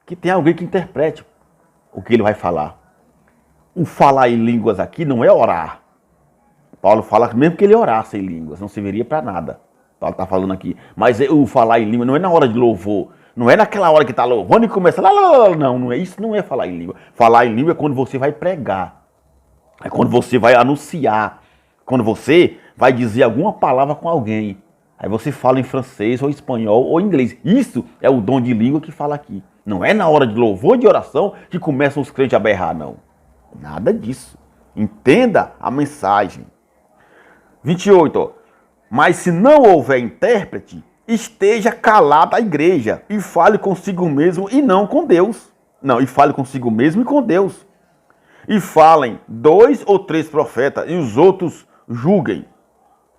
que tem alguém que interprete o que ele vai falar. O falar em línguas aqui não é orar. Paulo fala que mesmo que ele orasse em línguas, não serviria para nada. Paulo está falando aqui. Mas o falar em língua não é na hora de louvor. Não é naquela hora que está louvando e começa lá. Não é isso, não é falar em língua. Falar em língua é quando você vai pregar. É quando você vai anunciar. Quando você vai dizer alguma palavra com alguém. Aí você fala em francês, ou espanhol, ou inglês. Isso é o dom de língua que fala aqui. Não é na hora de louvor e de oração que começam os crentes a berrar, não. Nada disso. Entenda a mensagem. 28, ó. Mas se não houver intérprete, esteja calada a igreja e fale consigo mesmo e não com Deus. Não, e fale consigo mesmo e com Deus. E falem 2 ou 3 profetas e os outros julguem.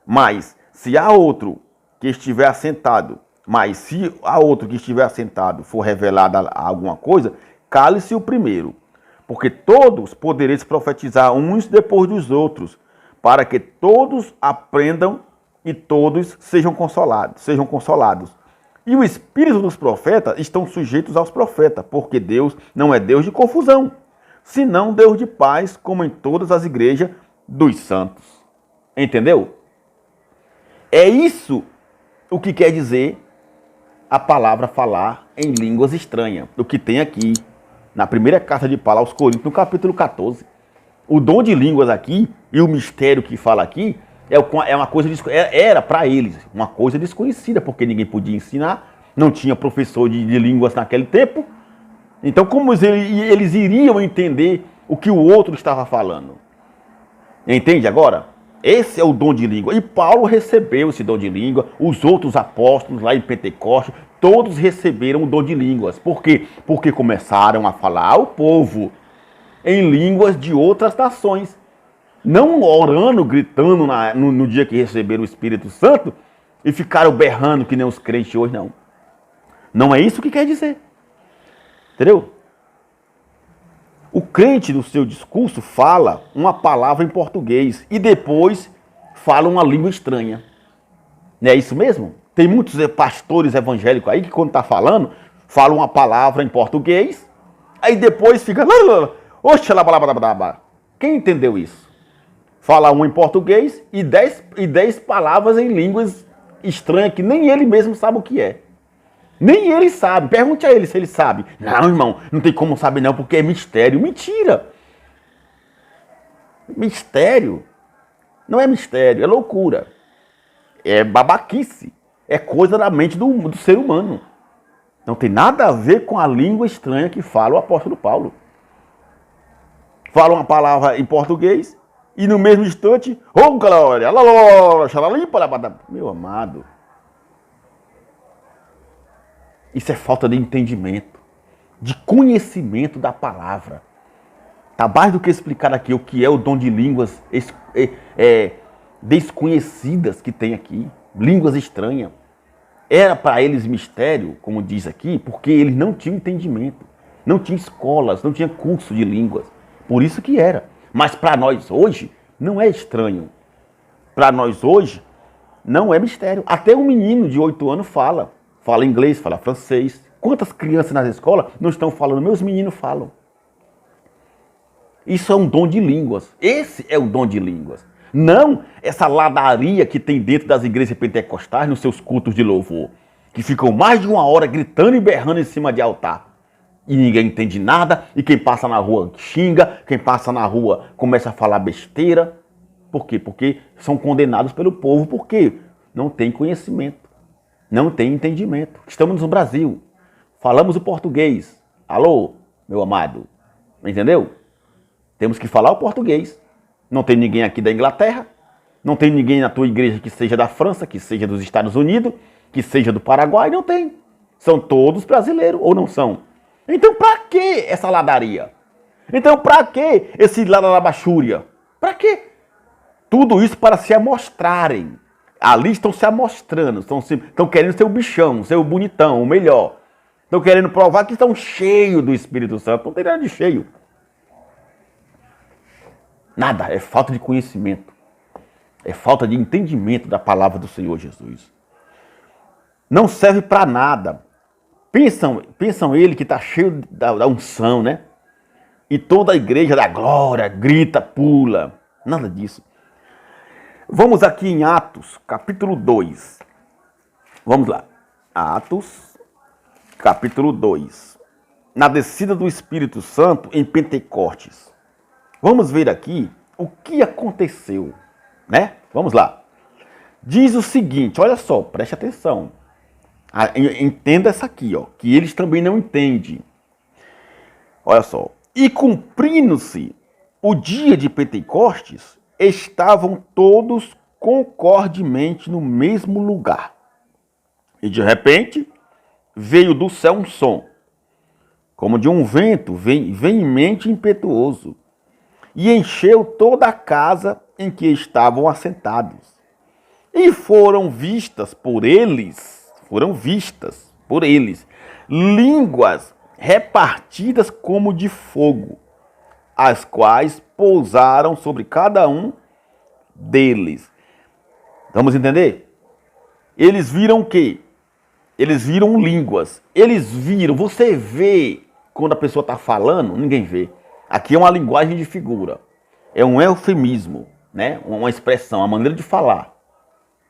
Mas se há outro que estiver assentado, for revelada alguma coisa, cale-se o primeiro. Porque todos podereis profetizar uns depois dos outros, para que todos aprendam e todos sejam consolados. E o espírito dos profetas estão sujeitos aos profetas, porque Deus não é Deus de confusão, senão Deus de paz, como em todas as igrejas dos santos. Entendeu? É isso o que quer dizer a palavra falar em línguas estranhas, o que tem aqui na primeira carta de Paulo aos Coríntios, no capítulo 14. O dom de línguas aqui e o mistério que fala aqui É uma coisa, era para eles uma coisa desconhecida, porque ninguém podia ensinar, não tinha professor de línguas naquele tempo. Então, como eles iriam entender o que o outro estava falando? Entende agora? Esse é o dom de língua. E Paulo recebeu esse dom de língua, os outros apóstolos lá em Pentecostes, todos receberam o dom de línguas. Por quê? Porque começaram a falar ao povo em línguas de outras nações. Não orando, gritando no dia que receberam o Espírito Santo e ficaram berrando que nem os crentes hoje, não. Não é isso que quer dizer. Entendeu? O crente, no seu discurso, fala uma palavra em português e depois fala uma língua estranha. Não é isso mesmo? Tem muitos pastores evangélicos aí que, quando está falando, falam uma palavra em português, aí depois fica... Quem entendeu isso? Fala uma em português e 10 palavras em línguas estranhas que nem ele mesmo sabe o que é. Nem ele sabe. Pergunte a ele se ele sabe. Não, irmão, não tem como saber não, porque é mistério. Mentira. Mistério. Não é mistério, é loucura. É babaquice. É coisa da mente do ser humano. Não tem nada a ver com a língua estranha que fala o apóstolo Paulo. Fala uma palavra em português e no mesmo instante, oh, glória, meu amado. Isso é falta de entendimento, de conhecimento da palavra. Está mais do que explicar aqui o que é o dom de línguas desconhecidas que tem aqui, línguas estranhas. Era para eles mistério, como diz aqui, porque eles não tinham entendimento, não tinham escolas, não tinha curso de línguas. Por isso que era. Mas para nós hoje não é estranho. Para nós hoje não é mistério. Até um menino de 8 anos fala inglês, fala francês. Quantas crianças nas escolas não estão falando? Meus meninos falam. Isso é um dom de línguas. Esse é o dom de línguas. Não essa ladaria que tem dentro das igrejas pentecostais nos seus cultos de louvor, que ficam mais de 1 hora gritando e berrando em cima de altar. E ninguém entende nada, e quem passa na rua xinga, quem passa na rua começa a falar besteira. Por quê? Porque são condenados pelo povo, porque não tem conhecimento. Não tem entendimento. Estamos no Brasil. Falamos o português. Alô, meu amado. Entendeu? Temos que falar o português. Não tem ninguém aqui da Inglaterra. Não tem ninguém na tua igreja que seja da França, que seja dos Estados Unidos, que seja do Paraguai. Não tem. São todos brasileiros ou não são? Então pra que essa ladaria? Então pra que esse ladabachúria? Pra quê? Tudo isso para se amostrarem. Ali estão se amostrando, estão querendo ser o bichão, ser o bonitão, o melhor. Estão querendo provar que estão cheios do Espírito Santo. Não tem nada de cheio. Nada, é falta de conhecimento. É falta de entendimento da palavra do Senhor Jesus. Não serve para nada. Pensam ele que está cheio da unção, né? E toda a igreja da glória grita, pula. Nada disso. Vamos aqui em Atos, capítulo 2. Vamos lá. Atos, capítulo 2. Na descida do Espírito Santo em Pentecostes. Vamos ver aqui o que aconteceu, né? Vamos lá. Diz o seguinte, olha só, preste atenção. Entenda essa aqui, ó, que eles também não entendem. Olha só. E cumprindo-se o dia de Pentecostes, estavam todos concordemente no mesmo lugar. E de repente, veio do céu um som, como de um vento veemente e impetuoso, e encheu toda a casa em que estavam assentados. E foram vistas por eles, línguas repartidas como de fogo, as quais pousaram sobre cada um deles. Vamos entender? Eles viram o quê? Eles viram línguas. Eles viram, você vê quando a pessoa está falando, ninguém vê. Aqui é uma linguagem de figura. É um eufemismo, né? Uma expressão, uma maneira de falar,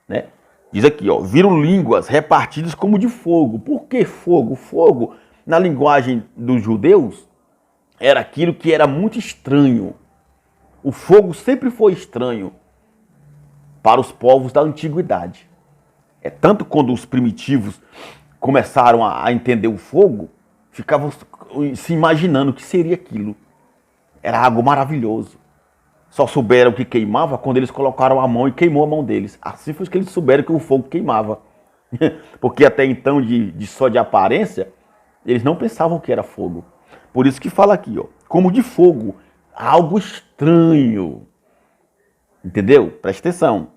né? Diz aqui, ó, viram línguas repartidas como de fogo. Por que fogo? Fogo, na linguagem dos judeus, era aquilo que era muito estranho. O fogo sempre foi estranho. para os povos da antiguidade. É tanto quando os primitivos começaram a entender o fogo, ficavam se imaginando o que seria aquilo. Era algo maravilhoso. Só souberam que queimava quando eles colocaram a mão e queimou a mão deles. Assim foi que eles souberam que o fogo queimava. Porque até então, só de aparência, eles não pensavam que era fogo. Por isso que fala aqui, ó, como de fogo, algo estranho. Entendeu? Presta atenção.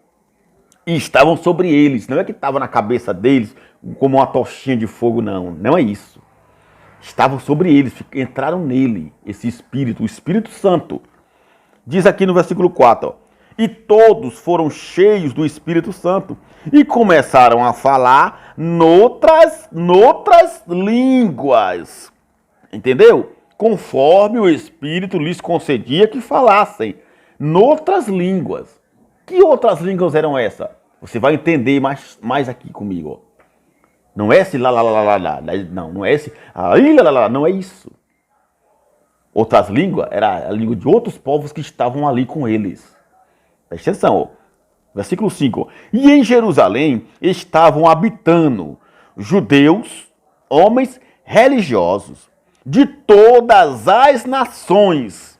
E estavam sobre eles. Não é que estava na cabeça deles como uma tochinha de fogo, não. Não é isso. Estavam sobre eles, entraram nele, esse Espírito, o Espírito Santo. Diz aqui no versículo 4, ó, e todos foram cheios do Espírito Santo e começaram a falar noutras línguas. Entendeu? Conforme o Espírito lhes concedia que falassem noutras línguas. Que outras línguas eram essas? Você vai entender mais aqui comigo, ó. Não é esse lá, não é esse, não é isso. Outras línguas, era a língua de outros povos que estavam ali com eles. Presta atenção, ó. Versículo 5. Ó. E em Jerusalém estavam habitando judeus, homens religiosos, de todas as nações.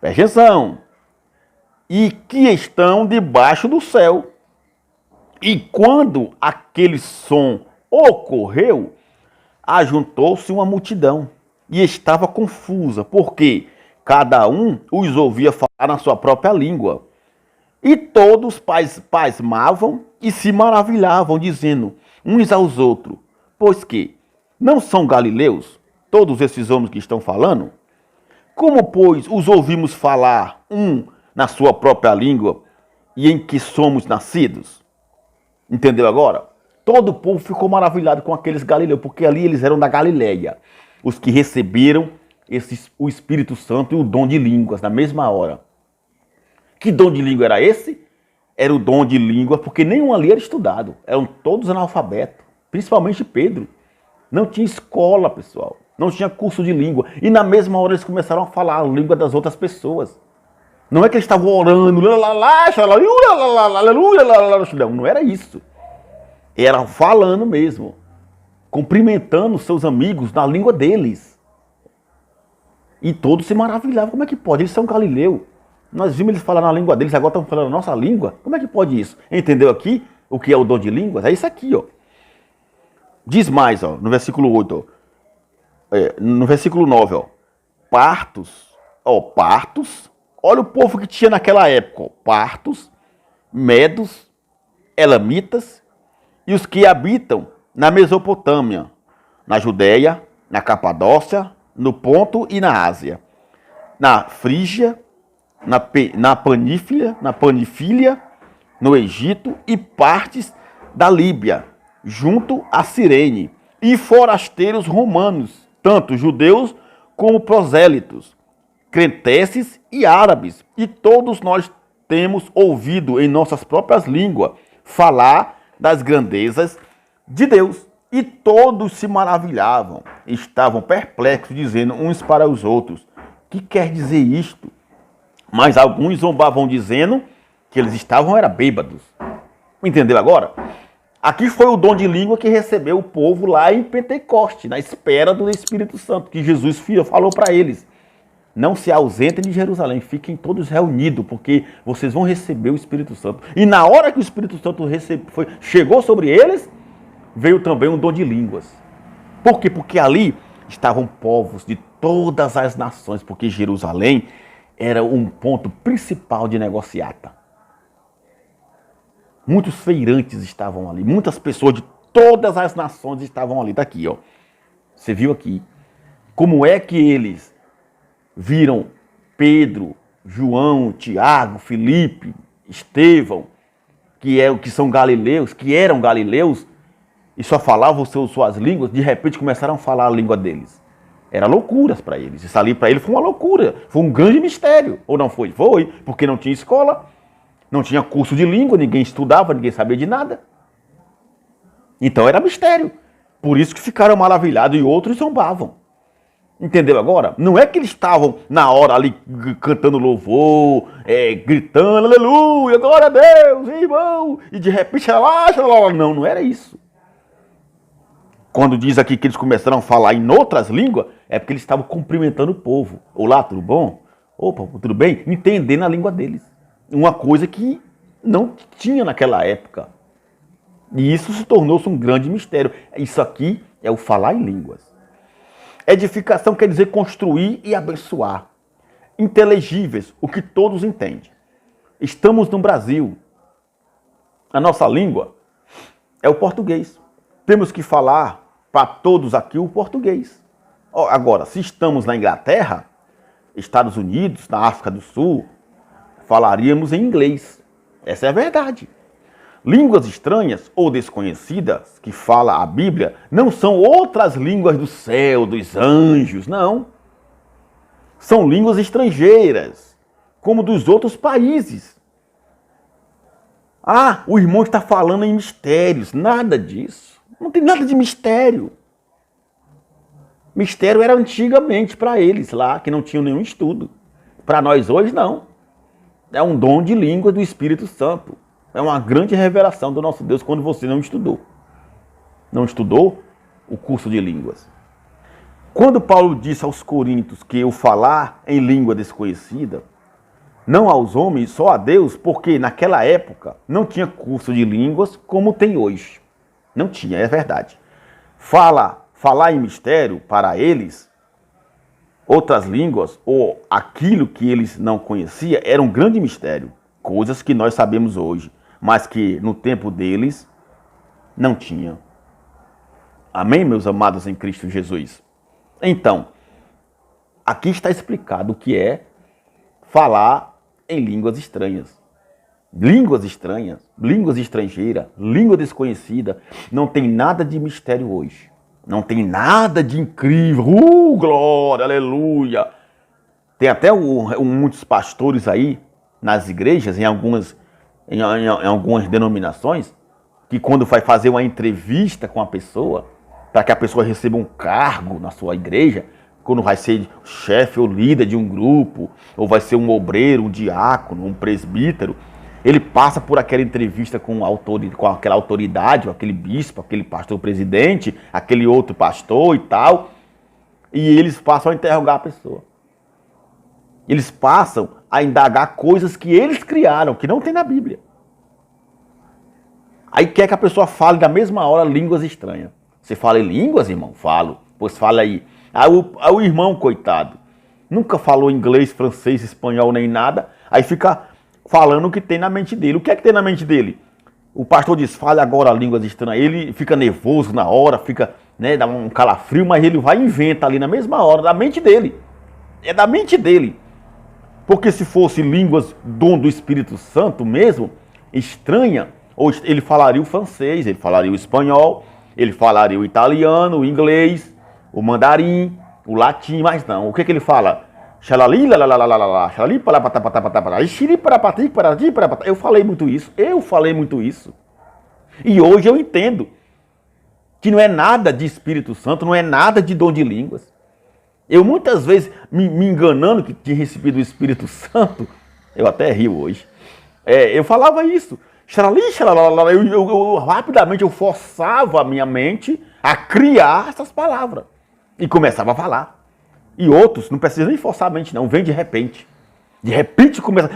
Presta atenção. E que estão debaixo do céu. E quando aquele som ocorreu, ajuntou-se uma multidão e estava confusa, porque cada um os ouvia falar na sua própria língua. E todos pasmavam e se maravilhavam, dizendo uns aos outros, pois que não são galileus todos esses homens que estão falando? Como, pois, os ouvimos falar na sua própria língua e em que somos nascidos? Entendeu agora? Todo o povo ficou maravilhado com aqueles galileus, porque ali eles eram da Galileia. Os que receberam o Espírito Santo e o dom de línguas na mesma hora. Que dom de língua era esse? Era o dom de língua, porque nenhum ali era estudado. Eram todos analfabetos, principalmente Pedro. Não tinha escola, pessoal. Não tinha curso de língua. E na mesma hora eles começaram a falar a língua das outras pessoas. Não é que eles estavam orando, não era isso. Era falando mesmo, cumprimentando seus amigos na língua deles. E todos se maravilhavam. Como é que pode? Eles são galileus. Nós vimos eles falar na língua deles, agora estão falando a nossa língua. Como é que pode isso? Entendeu aqui o que é o dom de línguas? É isso aqui, ó. Diz mais, ó, no versículo 8, ó. No versículo 9, ó. Partos. Olha o povo que tinha naquela época, ó. Partos, medos, elamitas e os que habitam na Mesopotâmia, na Judéia, na Capadócia, no Ponto e na Ásia, na Frígia, na Panifília, no Egito e partes da Líbia, junto a Cirene, e forasteiros romanos, tanto judeus como prosélitos, cretenses e árabes, e todos nós temos ouvido em nossas próprias línguas falar das grandezas de Deus. E todos se maravilhavam, estavam perplexos, dizendo uns para os outros, que quer dizer isto? Mas alguns zombavam, dizendo que eles era bêbados. Entendeu agora? Aqui foi o dom de língua que recebeu o povo lá em Pentecoste, na espera do Espírito Santo, que Jesus falou para eles. Não se ausentem de Jerusalém, fiquem todos reunidos, porque vocês vão receber o Espírito Santo. E na hora que o Espírito Santo chegou sobre eles, veio também um dom de línguas. Por quê? Porque ali estavam povos de todas as nações, porque Jerusalém era um ponto principal de negociata. Muitos feirantes estavam ali, muitas pessoas de todas as nações estavam ali. Tá aqui, ó. Você viu aqui. Como é que eles viram Pedro, João, Tiago, Filipe, Estevão, que são galileus, que eram galileus, e só falavam suas línguas, de repente começaram a falar a língua deles. Era loucuras para eles. Isso ali para eles foi uma loucura. Foi um grande mistério. Ou não foi? Foi, porque não tinha escola, não tinha curso de língua, ninguém estudava, ninguém sabia de nada. Então era mistério. Por isso que ficaram maravilhados e outros zombavam. Entendeu agora? Não é que eles estavam na hora ali cantando louvor, gritando, aleluia, glória a Deus, irmão, e de repente, xalá, não era isso. Quando diz aqui que eles começaram a falar em outras línguas, é porque eles estavam cumprimentando o povo. Olá, tudo bom? Opa, tudo bem? Entendendo a língua deles. Uma coisa que não tinha naquela época. E isso se tornou-se um grande mistério. Isso aqui é o falar em línguas. Edificação quer dizer construir e abençoar. Inteligíveis, o que todos entendem. Estamos no Brasil. A nossa língua é o português. Temos que falar para todos aqui o português. Agora, se estamos na Inglaterra, Estados Unidos, na África do Sul, falaríamos em inglês. Essa é a verdade. Línguas estranhas ou desconhecidas, que fala a Bíblia, não são outras línguas do céu, dos anjos, não. São línguas estrangeiras, como dos outros países. Ah, o irmão está falando em mistérios. Nada disso. Não tem nada de mistério. Mistério era antigamente para eles lá, que não tinham nenhum estudo. Para nós hoje, não. É um dom de língua do Espírito Santo. É uma grande revelação do nosso Deus quando você não estudou. Não estudou o curso de línguas. Quando Paulo disse aos Coríntios que eu falar em língua desconhecida, não aos homens, só a Deus, porque naquela época não tinha curso de línguas como tem hoje. Não tinha, é verdade. Falar em mistério para eles, outras línguas ou aquilo que eles não conheciam, era um grande mistério. Coisas que nós sabemos hoje, mas que no tempo deles não tinha. Amém, meus amados em Cristo Jesus? Então, aqui está explicado o que é falar em línguas estranhas. Línguas estranhas, línguas estrangeiras, língua desconhecida, não tem nada de mistério hoje. Não tem nada de incrível. Glória, aleluia. Tem até muitos pastores aí nas igrejas, em algumas denominações, que quando vai fazer uma entrevista com a pessoa, para que a pessoa receba um cargo na sua igreja, quando vai ser chefe ou líder de um grupo, ou vai ser um obreiro, um diácono, um presbítero, ele passa por aquela entrevista com aquela autoridade, aquele bispo, aquele pastor presidente, aquele outro pastor e tal, e eles passam a interrogar a pessoa. Eles passam a indagar coisas que eles criaram, que não tem na Bíblia. Aí quer que a pessoa fale na mesma hora línguas estranhas. Você fala em línguas, irmão? Falo. Pois fala aí. Aí o irmão, coitado, nunca falou inglês, francês, espanhol, nem nada. Aí fica falando o que tem na mente dele. O que é que tem na mente dele? O pastor diz, fale agora línguas estranhas. Ele fica nervoso na hora, fica, dá um calafrio, mas ele vai e inventa ali na mesma hora, da mente dele. É da mente dele. Porque se fosse línguas dom do Espírito Santo mesmo, estranha, ou ele falaria o francês, ele falaria o espanhol, ele falaria o italiano, o inglês, o mandarim, o latim, mas não. O que ele fala? Eu falei muito isso. E hoje eu entendo que não é nada de Espírito Santo, não é nada de dom de línguas. Eu muitas vezes me enganando que tinha recebido o Espírito Santo, eu até rio hoje. Eu falava isso. Rapidamente eu forçava a minha mente a criar essas palavras. E começava a falar. E outros, não precisa nem forçar a mente não, vem de repente. De repente começa...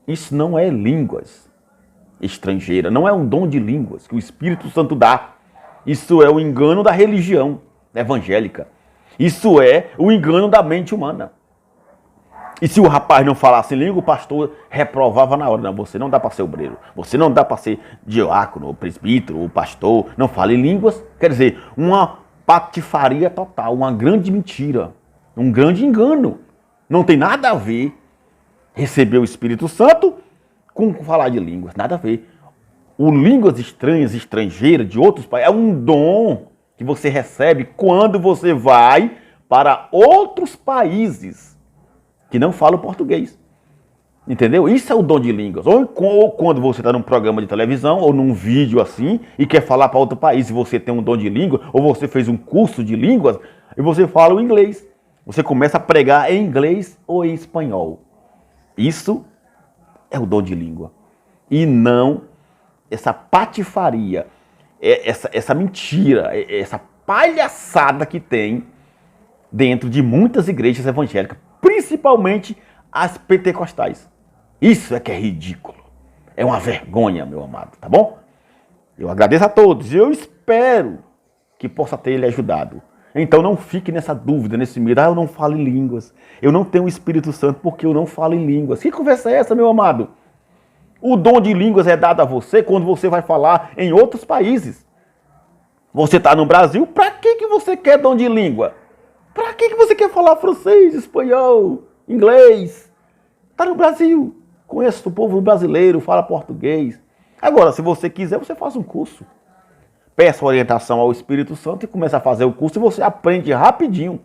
Isso não é línguas estrangeiras, não é um dom de línguas que o Espírito Santo dá. Isso é o engano da religião evangélica. Isso é o engano da mente humana. E se o rapaz não falasse em língua, o pastor reprovava na hora. Não, você não dá para ser obreiro. Você não dá para ser diácono, ou presbítero, ou pastor. Não fale em línguas. Quer dizer, uma patifaria total, uma grande mentira. Um grande engano. Não tem nada a ver receber o Espírito Santo com falar de línguas. Nada a ver. O línguas estranhas, estrangeiras, de outros países, é um dom que você recebe quando você vai para outros países que não falam português. Entendeu? Isso é o dom de línguas. Ou quando você está num programa de televisão ou num vídeo assim e quer falar para outro país e você tem um dom de língua, ou você fez um curso de línguas e você fala o inglês. Você começa a pregar em inglês ou em espanhol. Isso é o dom de língua. E não essa patifaria, essa mentira, essa palhaçada que tem dentro de muitas igrejas evangélicas, principalmente as pentecostais. Isso é que é ridículo. É uma vergonha, meu amado, tá bom? Eu agradeço a todos e eu espero que possa ter lhe ajudado. Então não fique nessa dúvida, nesse medo. Eu não falo em línguas. Eu não tenho o Espírito Santo porque eu não falo em línguas. Que conversa é essa, meu amado? O dom de línguas é dado a você quando você vai falar em outros países. Você está no Brasil, para que você quer dom de língua? Para que você quer falar francês, espanhol, inglês? Está no Brasil. Conhece o povo brasileiro, fala português. Agora, se você quiser, você faz um curso. Peça orientação ao Espírito Santo e começa a fazer o curso e você aprende rapidinho.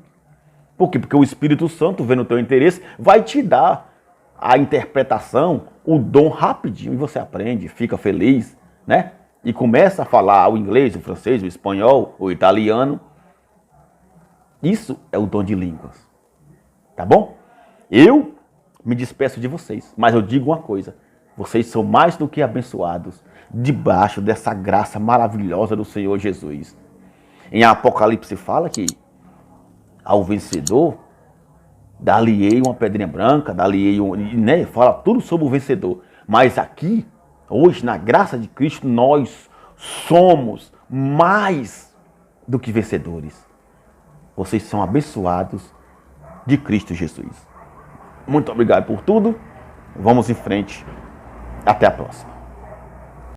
Por quê? Porque o Espírito Santo, vendo o teu interesse, vai te dar a interpretação, o dom rapidinho. E você aprende, fica feliz, né? E começa a falar o inglês, o francês, o espanhol, o italiano. Isso é o dom de línguas. Tá bom? Eu me despeço de vocês, mas eu digo uma coisa. Vocês são mais do que abençoados debaixo dessa graça maravilhosa do Senhor Jesus. Em Apocalipse fala que ao vencedor dar-lhe-ei uma pedrinha branca, dar-lhe-ei né? Fala tudo sobre o vencedor. Mas aqui, hoje, na graça de Cristo, nós somos mais do que vencedores. Vocês são abençoados de Cristo Jesus. Muito obrigado por tudo. Vamos em frente. Até a próxima.